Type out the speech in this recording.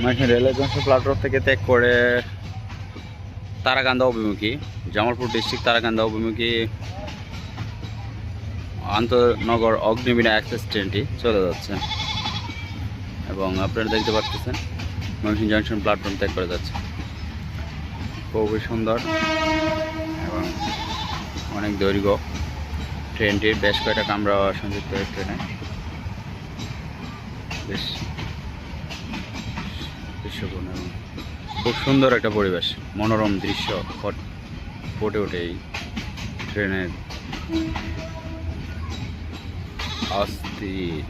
Mymensingh railway junction platform থেকে ত্যাগ করে তারাকান্দা অভিমুখী, জামালপুর ডিস্ট্রিক্ট তারাকান্দা অভিমুখী আন্তনগর অগ্নিবীণা এক্সপ্রেস ট্রেনটি চলে যাচ্ছে এবং আপনারা দেখতে পাচ্ছেন ময়মনসিংহ জংশন প্ল্যাটফর্ম ত্যাগ করে যাচ্ছে। খুবই সুন্দর এবং অনেক দৈর্ঘ্য ট্রেনটির, বেশ কয়েকটা কামরা সংযুক্ত এই ট্রেনে। বেশ দৃশ্যপূর্ণ এবং খুব সুন্দর একটা পরিবেশ, মনোরম দৃশ্য ফুটে ওঠে এই ট্রেনের অস্থির